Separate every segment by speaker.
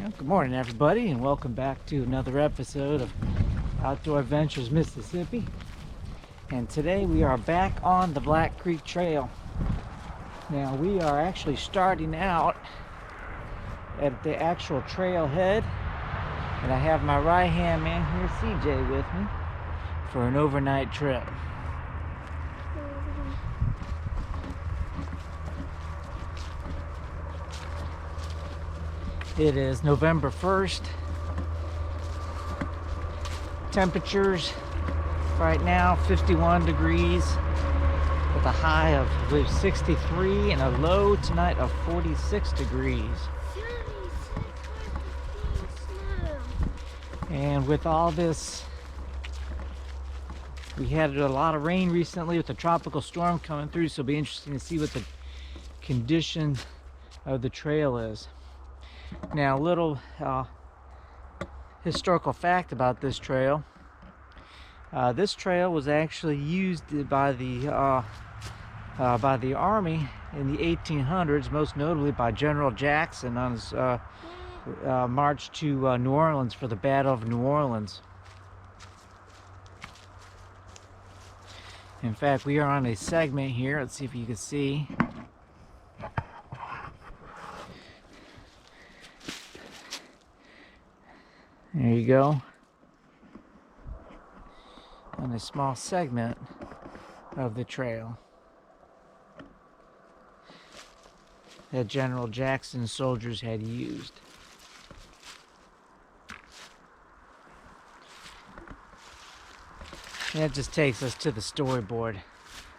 Speaker 1: Well, good morning, everybody, and welcome back to another episode of Outdoor Adventures Mississippi. And today we are back on the Black Creek Trail. Now we are actually starting out at the actual trailhead, and I have my right hand man here, CJ, with me for an overnight trip. It is November 1st. Temperatures right now 51 degrees with a high of, I believe, 63 and a low tonight of 46 degrees. And with all this, we had a lot of rain recently with the tropical storm coming through, so it'll be interesting to see what the condition of the trail is. Now, a little historical fact about this trail. This trail was actually used by the Army in the 1800s, most notably by General Jackson on his march to New Orleans for the Battle of New Orleans. In fact, we are on a segment here. Let's see if you can see. There you go. On a small segment of the trail that General Jackson's soldiers had used. And that just takes us to the storyboard.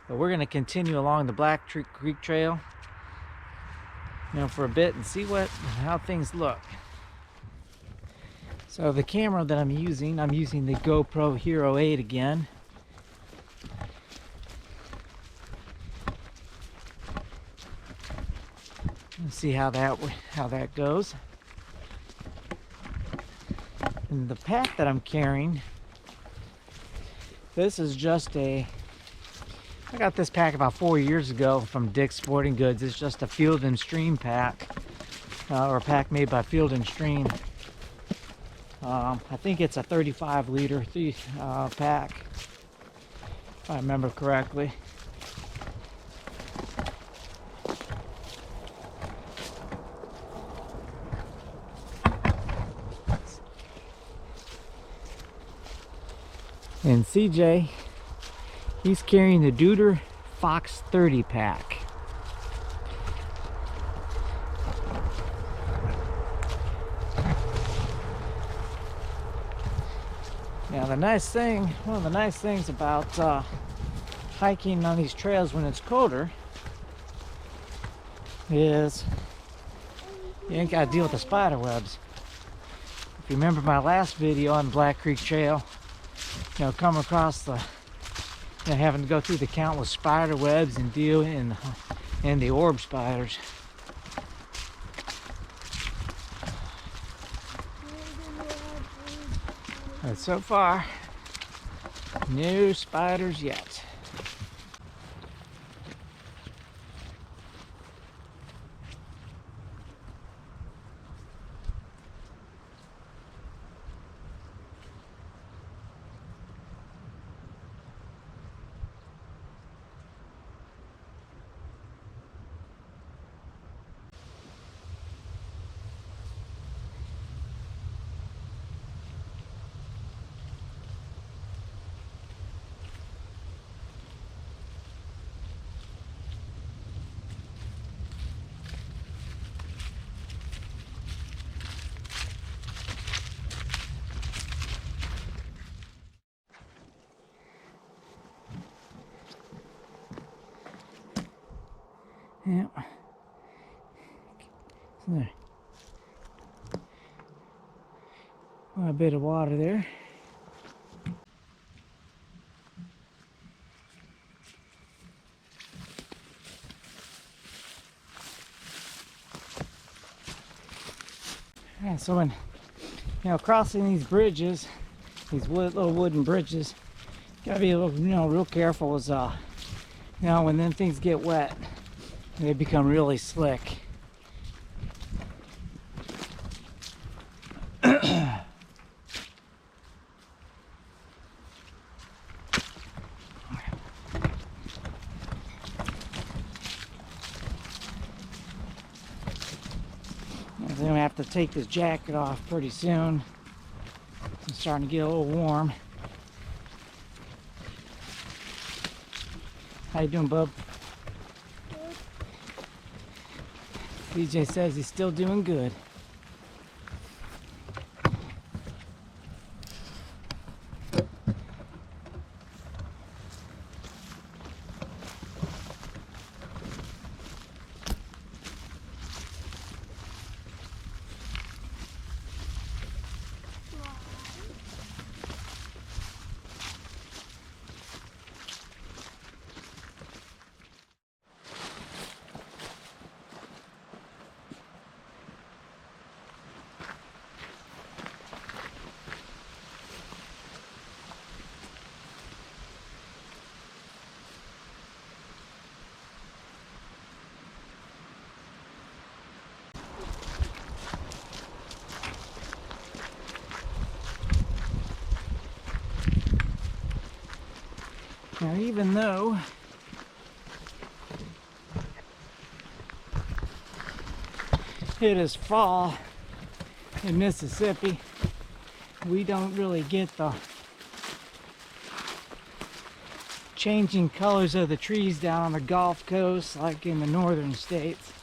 Speaker 1: But we're going to continue along the Black Creek Trail, for a bit and see how things look. So the camera that I'm using the GoPro Hero 8 again. Let's see how that goes. And the pack that I'm carrying, this is just I got this pack about 4 years ago from Dick's Sporting Goods. It's just a Field and Stream pack, or a pack made by Field and Stream. I think it's a 35 liter pack, if I remember correctly. And CJ, he's carrying the Deuter Fox 30 pack. Now one of the nice things about hiking on these trails when it's colder is you ain't got to deal with the spider webs. If you remember my last video on Black Creek Trail, come across having to go through the countless spider webs and deal in the orb spiders. But so far, no spiders yet. Yeah. So there. Quite a bit of water there. Yeah, so when crossing these bridges, these little wooden bridges, gotta be a little, real careful. As when then things get wet, they become really slick. I'm gonna have to take this jacket off pretty soon. It's starting to get a little warm. How you doing, bub? DJ says he's still doing good. Now, even though it is fall in Mississippi, we don't really get the changing colors of the trees down on the Gulf Coast like in the northern states.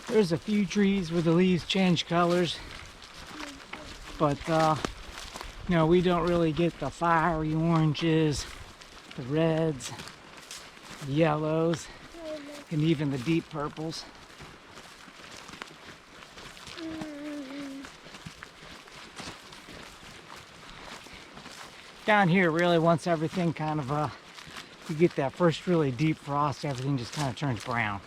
Speaker 1: There's a few trees where the leaves change colors, but no, we don't really get the fiery oranges, the reds, the yellows, and even the deep purples. Down here, really, once everything kind of, you get that first really deep frost, everything just kind of turns brown.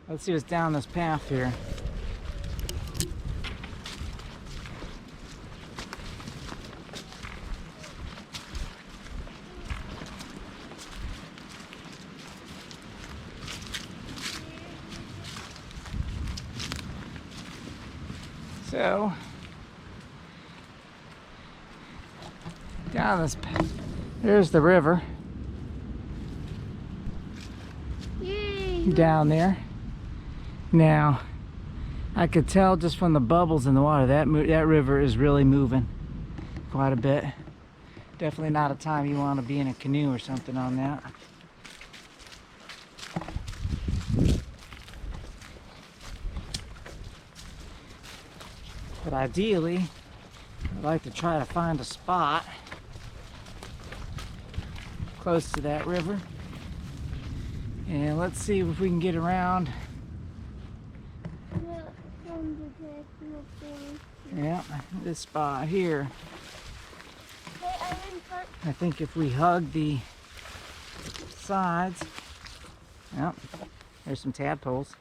Speaker 1: Let's see what's down this path here. So, down this path, there's the river.
Speaker 2: Yay!
Speaker 1: Down there. Now, I could tell just from the bubbles in the water that river is really moving quite a bit. Definitely not a time you want to be in a canoe or something on that. But ideally, I'd like to try to find a spot close to that river. And let's see if we can get around. Yeah, this spot here. I think if we hug the sides, yeah, there's some tadpoles.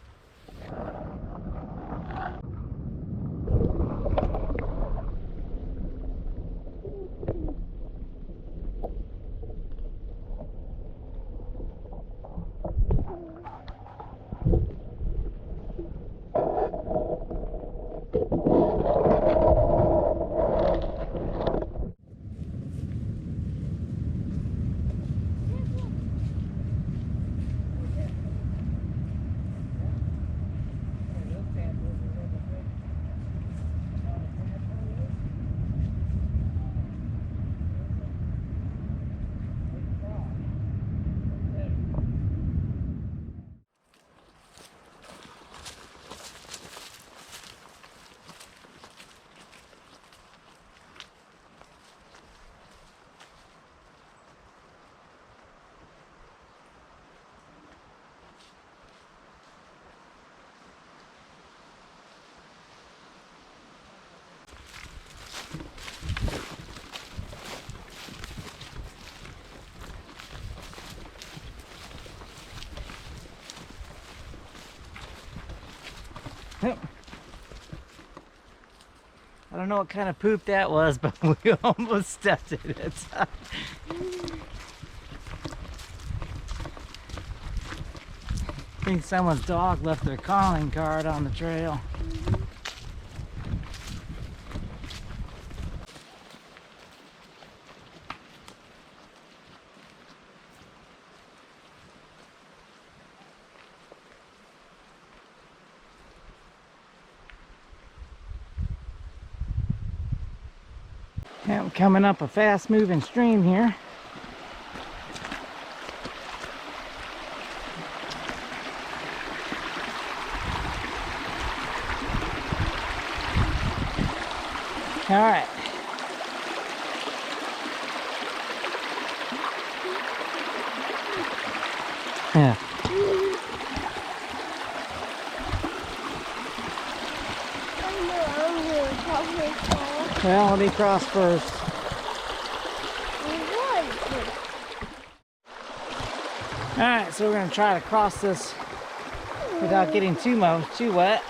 Speaker 1: I don't know what kind of poop that was, but we almost stepped in it. I think someone's dog left their calling card on the trail. Now I'm coming up a fast moving stream here. All right. Yeah. Well, let me cross first. All right, so we're gonna try to cross this without getting too wet.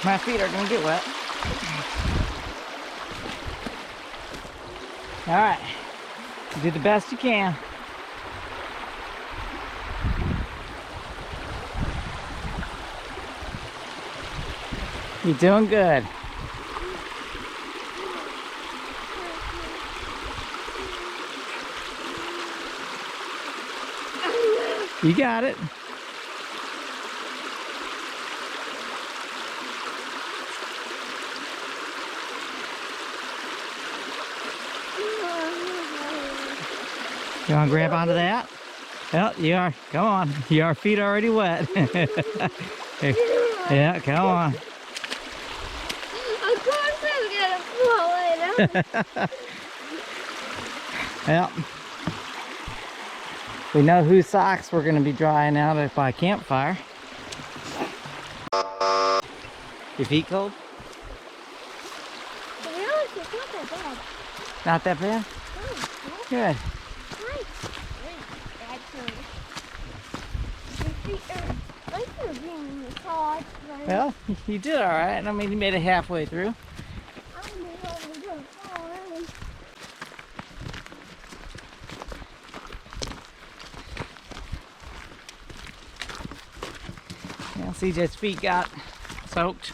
Speaker 1: My feet are gonna get wet. All right, do the best you can. You're doing good. You got it. You want to grab onto that? Well, you are. Come on. Your feet are already wet. Yeah, come on.
Speaker 2: Of course I'm gonna fall in.
Speaker 1: Well, we know whose socks we're going to be drying out by campfire. Your feet cold?
Speaker 2: To be honest, it's not that bad.
Speaker 1: Not that bad?
Speaker 2: No,
Speaker 1: Good. Well, you did all right. I mean, you made it halfway through. Yeah, CJ's feet got soaked.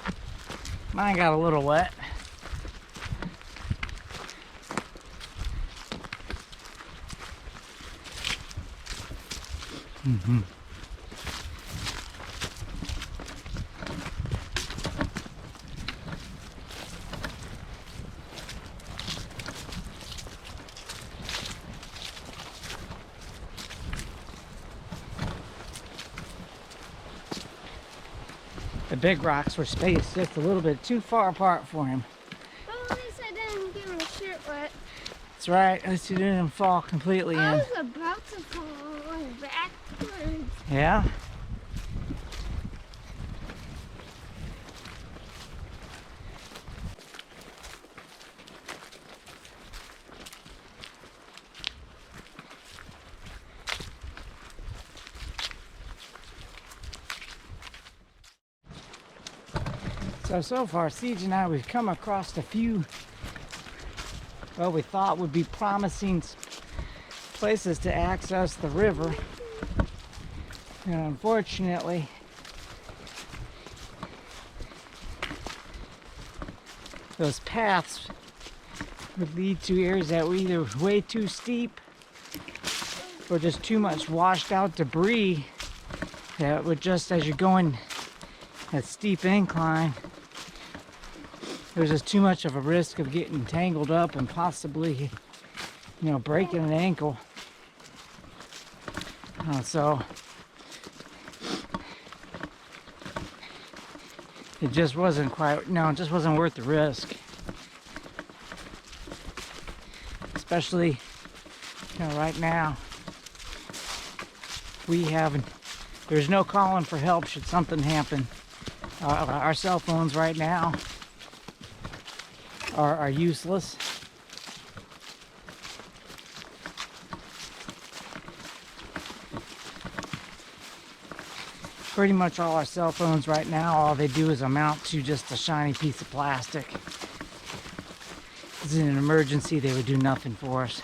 Speaker 1: Mine got a little wet. Mm-hmm. The big rocks were spaced just a little bit too far apart for him.
Speaker 2: Well, at least I didn't get my shirt wet.
Speaker 1: That's right, at least you didn't fall completely in.
Speaker 2: I was about to fall backwards.
Speaker 1: Yeah? So far, Siege and I, we've come across a few, well, we thought would be promising places to access the river. And unfortunately, those paths would lead to areas that were either way too steep or just too much washed out debris that would just, as you're going that steep incline, there's just too much of a risk of getting tangled up and possibly, you know, breaking an ankle. So it just wasn't quite, no, it just wasn't worth the risk. Especially, you know, right now, there's no calling for help should something happen. Our cell phones right now are useless. Pretty much all our cell phones right now, all they do is amount to just a shiny piece of plastic. This is an emergency, they would do nothing for us.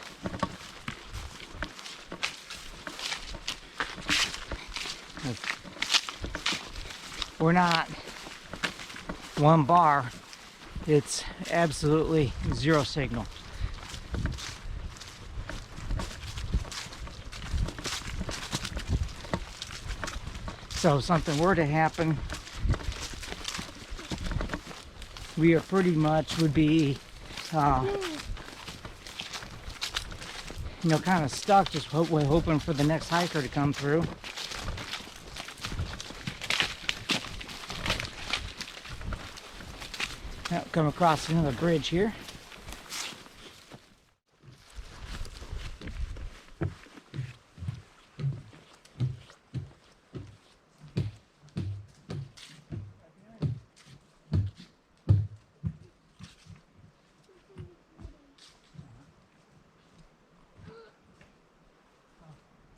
Speaker 1: We're not one bar, it's absolutely zero signal. So if something were to happen, we are pretty much would be, you know, kind of stuck, just hoping for the next hiker to come through. Now, come across another bridge here.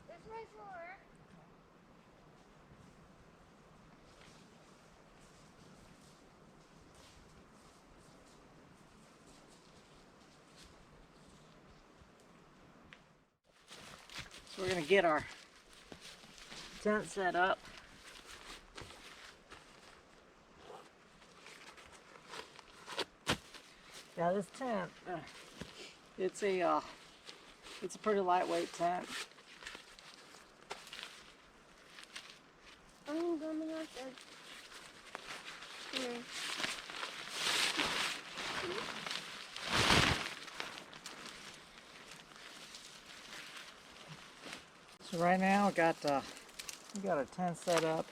Speaker 2: That's my floor.
Speaker 1: So we're gonna get our tent set up. Now this tent, it's a pretty lightweight tent.
Speaker 2: I'm gonna have to. Here.
Speaker 1: So right now we got our tent set up.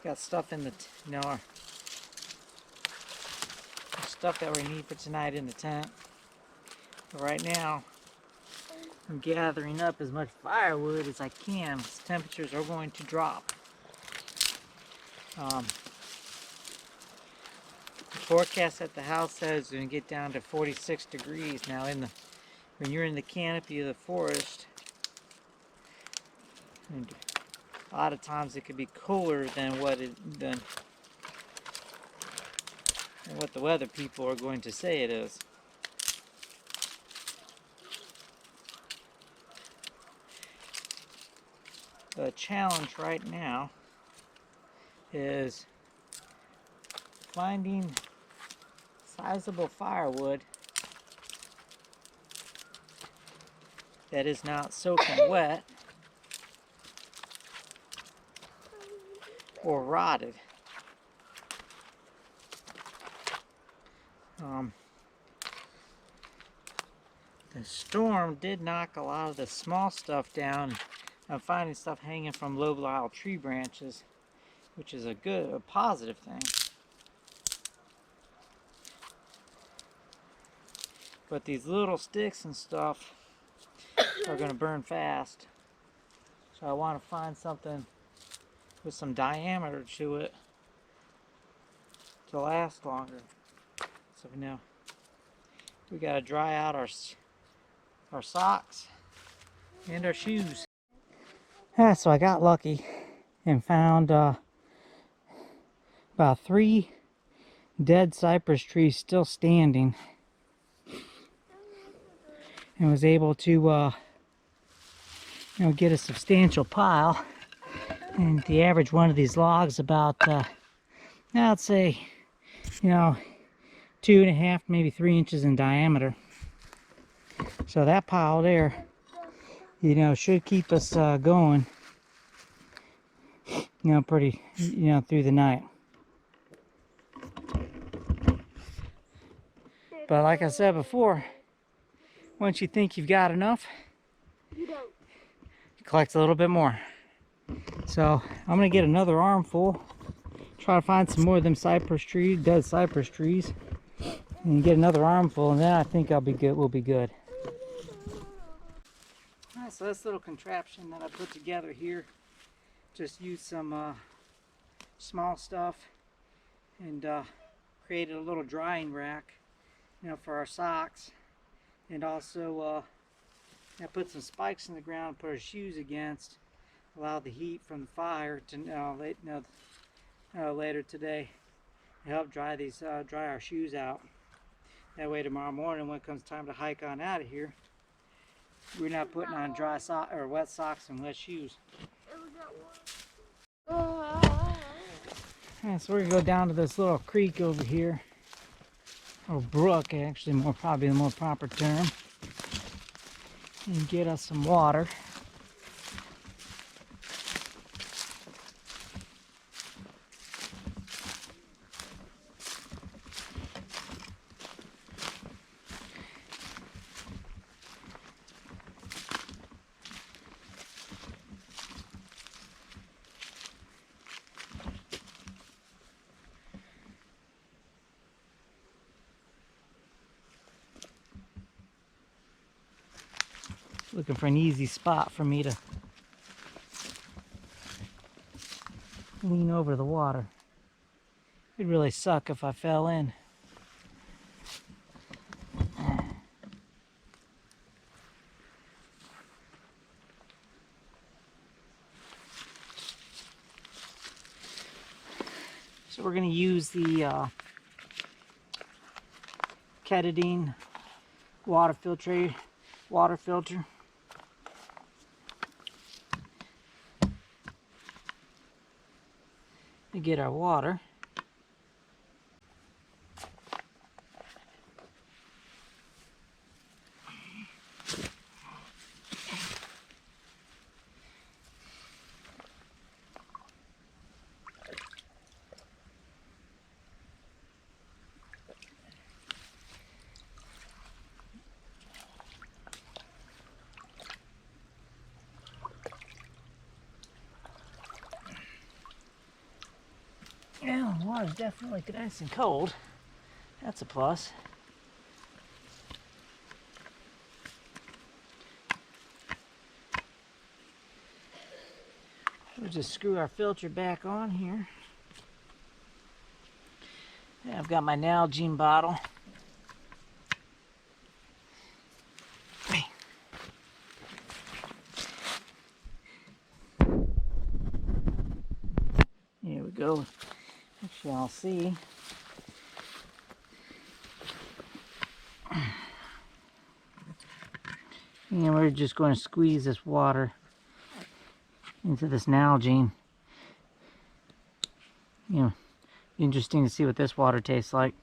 Speaker 1: Got stuff in the our stuff that we need for tonight in the tent. But right now I'm gathering up as much firewood as I can because temperatures are going to drop. The forecast at the house says it's going to get down to 46 degrees. Now when you're in the canopy of the forest, and a lot of times it could be cooler than what the weather people are going to say it is. The challenge right now is finding sizable firewood that is not soaking wet or rotted. The storm did knock a lot of the small stuff down. I'm finding stuff hanging from low-lying tree branches, which is a positive thing. But these little sticks and stuff are going to burn fast. So I want to find something with some diameter to it to last longer. So now we got to dry out our socks and our shoes. So I got lucky and found about 3 dead cypress trees still standing, and was able to get a substantial pile. And the average one of these logs about I'd say 2.5 maybe 3 inches in diameter. So that pile there should keep us going pretty through the night. But like I said before, once you think you've got enough,
Speaker 2: You don't.
Speaker 1: you collect a little bit more. So I'm gonna get another armful, try to find some more of them dead cypress trees, and get another armful, and then I think I'll be good. We'll be good. Alright, so this little contraption that I put together here, just used some small stuff and created a little drying rack, for our socks, and also I put some spikes in the ground, put our shoes against, allow the heat from the fire to later today to help dry our shoes out. That way tomorrow morning when it comes time to hike on out of here, we're not putting on wet socks and wet shoes. Yeah, so we're gonna go down to this little creek over here, or brook, actually, probably the more proper term, and get us some water. Looking for an easy spot for me to lean over the water. It'd really suck if I fell in. So we're going to use the Ketadine water filter to get our water. Yeah, the water's definitely nice and cold. That's a plus. We'll just screw our filter back on here. Yeah, I've got my Nalgene bottle. Here we go. Actually, I'll see. And we're just going to squeeze this water into this Nalgene. You know, interesting to see what this water tastes like.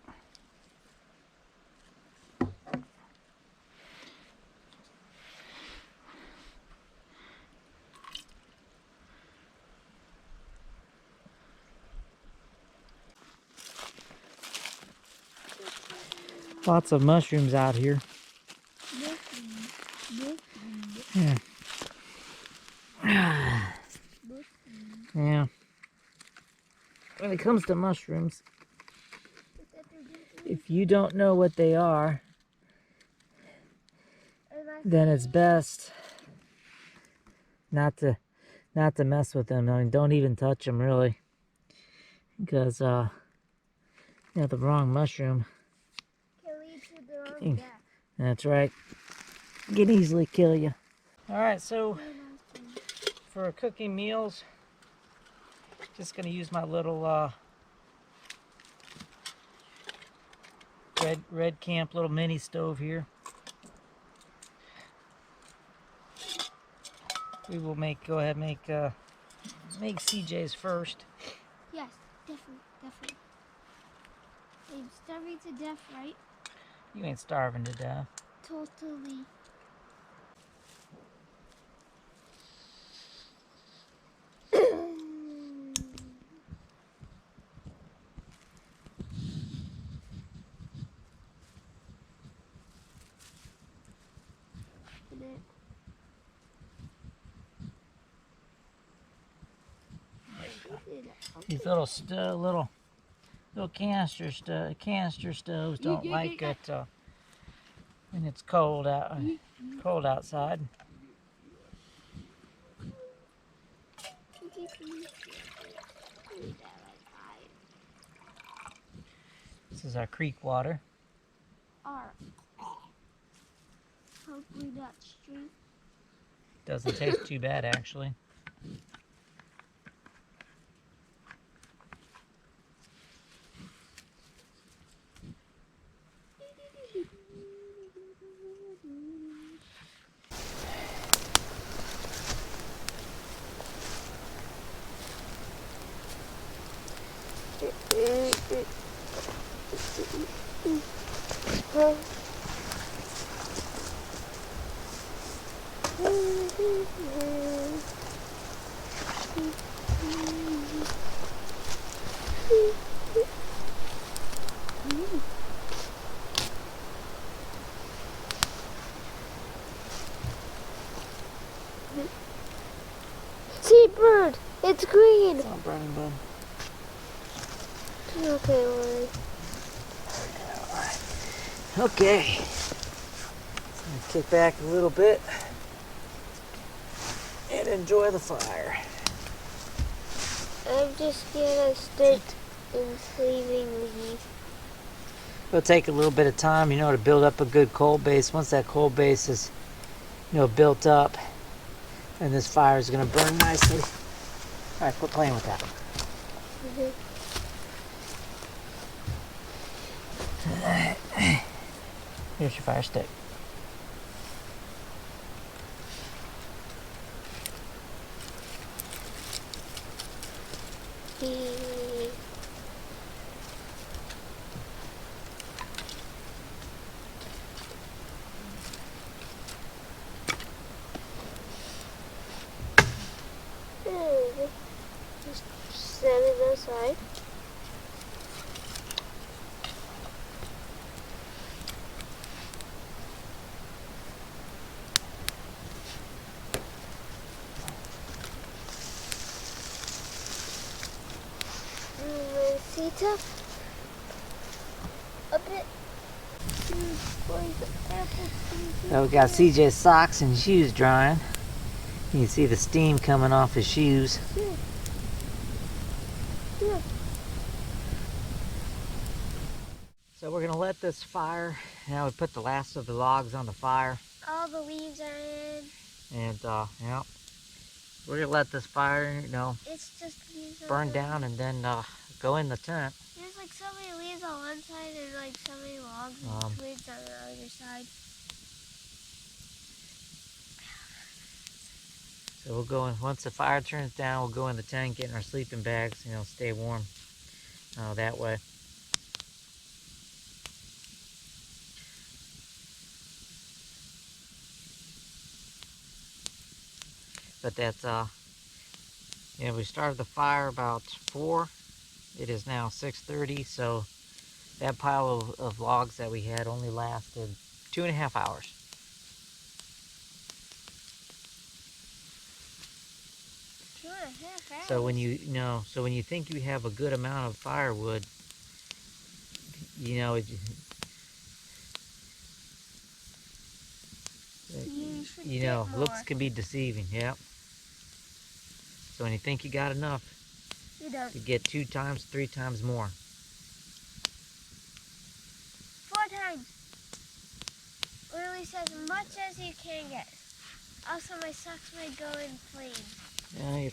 Speaker 1: Lots of mushrooms out here. Yeah. Yeah. When it comes to mushrooms, if you don't know what they are, then it's best not to mess with them. I mean, don't even touch them really, because you know, the wrong mushroom.
Speaker 2: Can lead to the wrong death.
Speaker 1: That's right. Can easily kill you. All right, so for cooking meals, just gonna use my little red camp little mini stove here. We will go ahead and make CJ's first.
Speaker 2: Yes, definitely. I'm starving to death, right?
Speaker 1: You ain't starving to death.
Speaker 2: Totally.
Speaker 1: These little canister stoves don't like it when it's cold outside. This is our creek water.
Speaker 2: Hopefully not street.
Speaker 1: Doesn't taste too bad, actually.
Speaker 2: See, bird, it's green.
Speaker 1: It's not burning, bud.
Speaker 2: Okay, Lori.
Speaker 1: Okay. So I'm gonna kick back a little bit and enjoy the fire.
Speaker 2: I'm just gonna start enslaving these.
Speaker 1: It'll take a little bit of time, to build up a good coal base. Once that coal base is, built up, and this fire is gonna burn nicely. All right, quit playing with that. Here's your fire stick.
Speaker 2: Just set it aside. Sita, a bit.
Speaker 1: So we got CJ's socks and shoes drying. You can see the steam coming off his shoes. So we're gonna let this fire. Now we put the last of the logs on the fire.
Speaker 2: All the leaves are in.
Speaker 1: And we're gonna let this fire,
Speaker 2: It's just leaves
Speaker 1: burn down and then go in the tent.
Speaker 2: There's like so many leaves on one side and like so many logs and twigs on the other side.
Speaker 1: So we'll go in, once the fire turns down, we'll go in the tent, get in our sleeping bags, stay warm that way. But that's, we started the fire about 4. It is now 6:30, so that pile of logs that we had only lasted 2.5 hours. So when you think you have a good amount of firewood, looks can be deceiving. Yep. So when you think you got enough, you get 2 times, 3 times more.
Speaker 2: 4 times. Or at least as much as you can get. Also, my socks might go in flames.
Speaker 1: Yeah,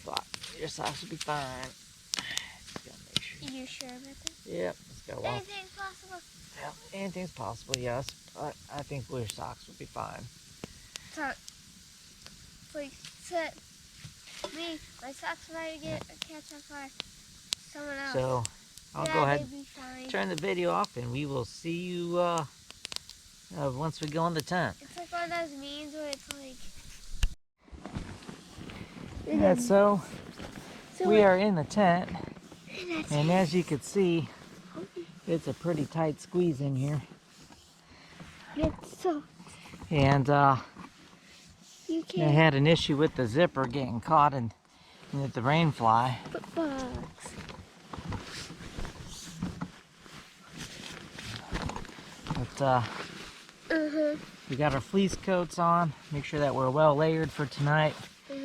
Speaker 1: your socks will be fine. Just gotta make sure.
Speaker 2: Are you sure about that?
Speaker 1: Yep. Just gotta walk.
Speaker 2: Anything's possible.
Speaker 1: Yeah, anything's possible, yes. But I think your socks will be fine.
Speaker 2: So, please set me. My socks might catch on fire. Someone else.
Speaker 1: So I'll go ahead and turn the video off, and we will see you once we go in the tent.
Speaker 2: It's like one of those memes where it's like.
Speaker 1: Yeah, so we are in the tent, and as you can see, it's a pretty tight squeeze in here.
Speaker 2: It's so.
Speaker 1: And I
Speaker 2: You can't.
Speaker 1: had an issue with the zipper getting caught in the rain fly.
Speaker 2: Bugs.
Speaker 1: But we got our fleece coats on. Make sure that we're well layered for tonight.
Speaker 2: This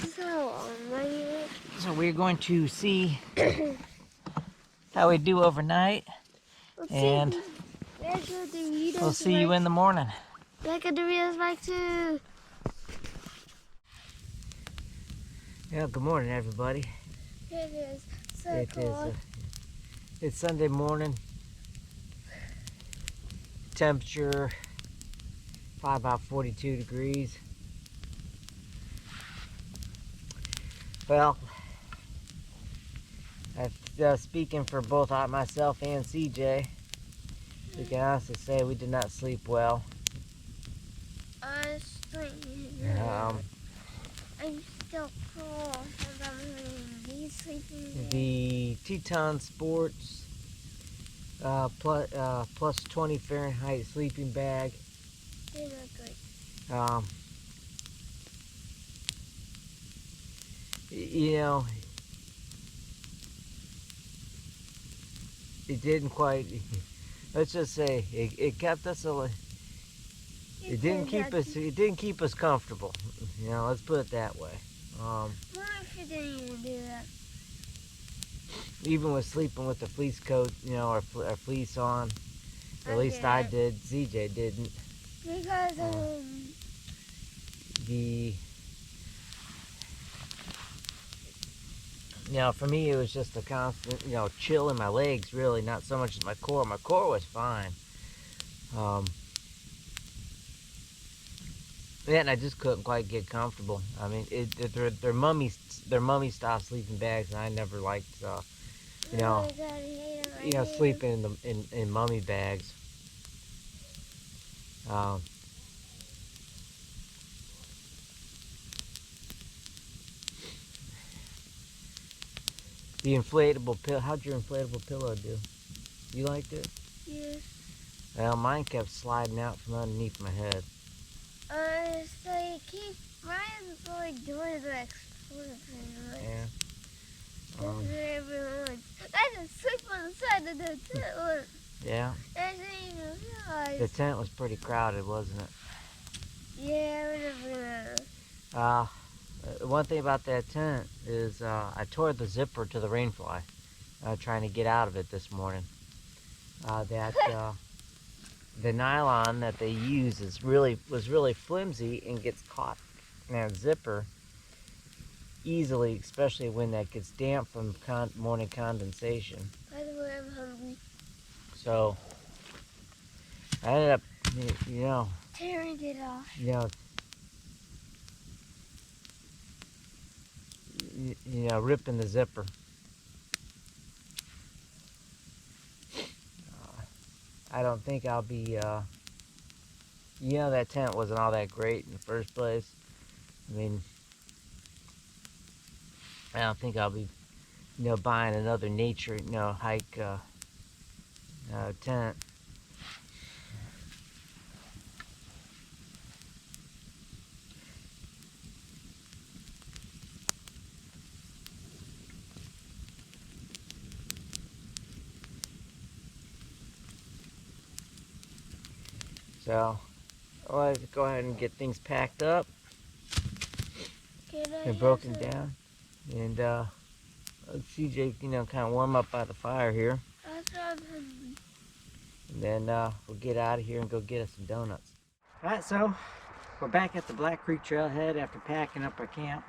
Speaker 2: is how I'm
Speaker 1: So we're going to see how we do overnight, and we'll see you in the morning.
Speaker 2: Like a Doritos bike too.
Speaker 1: Yeah, good morning, everybody.
Speaker 2: It is so cool.
Speaker 1: It's Sunday morning. Temperature probably about 42 degrees. Well, speaking for both myself and CJ, we can honestly say we did not sleep well.
Speaker 2: Honestly,
Speaker 1: Um,
Speaker 2: I'm still cold. I'm sleeping.
Speaker 1: the Teton Sports plus 20 Fahrenheit sleeping bag.
Speaker 2: They're not good.
Speaker 1: You know, it didn't quite. Let's just say it kept us a. It didn't keep us. It didn't keep us comfortable. You know, let's put it that way.
Speaker 2: What if it didn't even do that?
Speaker 1: Even with sleeping with the fleece coat, you know, our fleece on. At least I did. CJ didn't.
Speaker 2: Because
Speaker 1: you know, for me it was just a constant, you know, chill in my legs. Really, not so much as my core. My core was fine. Yeah, and I just couldn't quite get comfortable. I mean, they're mummy style sleeping bags, and I never liked, you know, sleeping in mummy bags. The inflatable pillow. How'd your inflatable pillow do? You liked it?
Speaker 2: Yes.
Speaker 1: Well, mine kept sliding out from underneath my head.
Speaker 2: So you keep Ryan's like doing the explosive.
Speaker 1: Yeah.
Speaker 2: Everyone. I just sleep on the side of the tent.
Speaker 1: Yeah.
Speaker 2: I didn't even realize.
Speaker 1: The tent was pretty crowded, wasn't it?
Speaker 2: Yeah, whatever.
Speaker 1: One thing about that tent is I tore the zipper to the rainfly, trying to get out of it this morning. The nylon that they use was really flimsy and gets caught in that zipper easily, especially when that gets damp from morning condensation.
Speaker 2: By the way, I'm hungry.
Speaker 1: So I ended up, you know,
Speaker 2: tearing it off.
Speaker 1: You know, ripping the zipper. I don't think I'll be, you know, that tent wasn't all that great in the first place. I mean, I don't think I'll be, you know, buying another nature, you know, hike tent. So, let's go ahead and get things packed up and broken down. And let CJ, you know, kind of warm up by the fire here.
Speaker 2: That's what I'm hungry.
Speaker 1: And then we'll get out of here and go get us some donuts. Alright, so we're back at the Black Creek Trailhead after packing up our camp.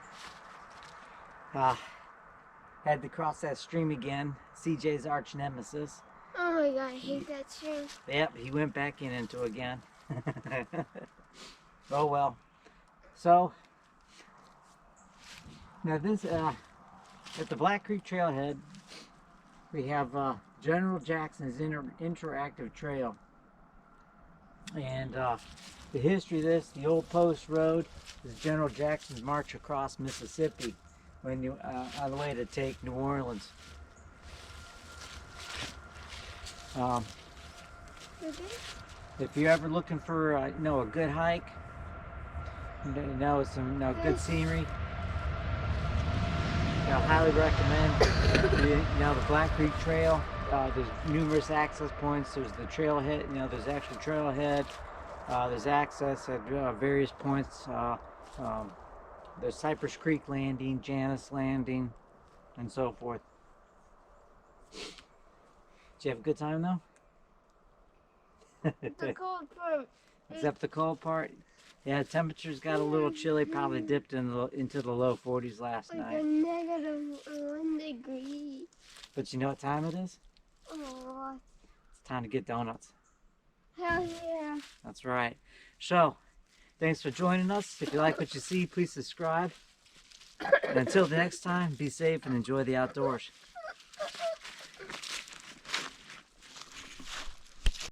Speaker 1: Had to cross that stream again, CJ's arch nemesis.
Speaker 2: Oh my god, I hate that stream.
Speaker 1: Yep, he went back into it again. Oh well. So, now this, at the Black Creek Trailhead, we have General Jackson's interactive trail. And the history of this, the old post road, is General Jackson's march across Mississippi when you on the way to take New Orleans. If you're ever looking for you know, a good hike, you know, some good scenery, you know, highly recommend you know, the Black Creek Trail. There's numerous access points. There's the trailhead, you know, there's actual trailhead. There's access at various points. There's Cypress Creek Landing, Janice Landing, and so forth. Did you have a good time though?
Speaker 2: The cold part.
Speaker 1: Except the cold part. Yeah, temperatures got a little chilly. Probably dipped into the low 40s last night.
Speaker 2: Like a -1 degree.
Speaker 1: But you know what time it is?
Speaker 2: Oh,
Speaker 1: It's time to get donuts.
Speaker 2: hell yeah.
Speaker 1: That's right. So, thanks for joining us. If you like what you see, please subscribe. And until the next time, be safe and enjoy the outdoors.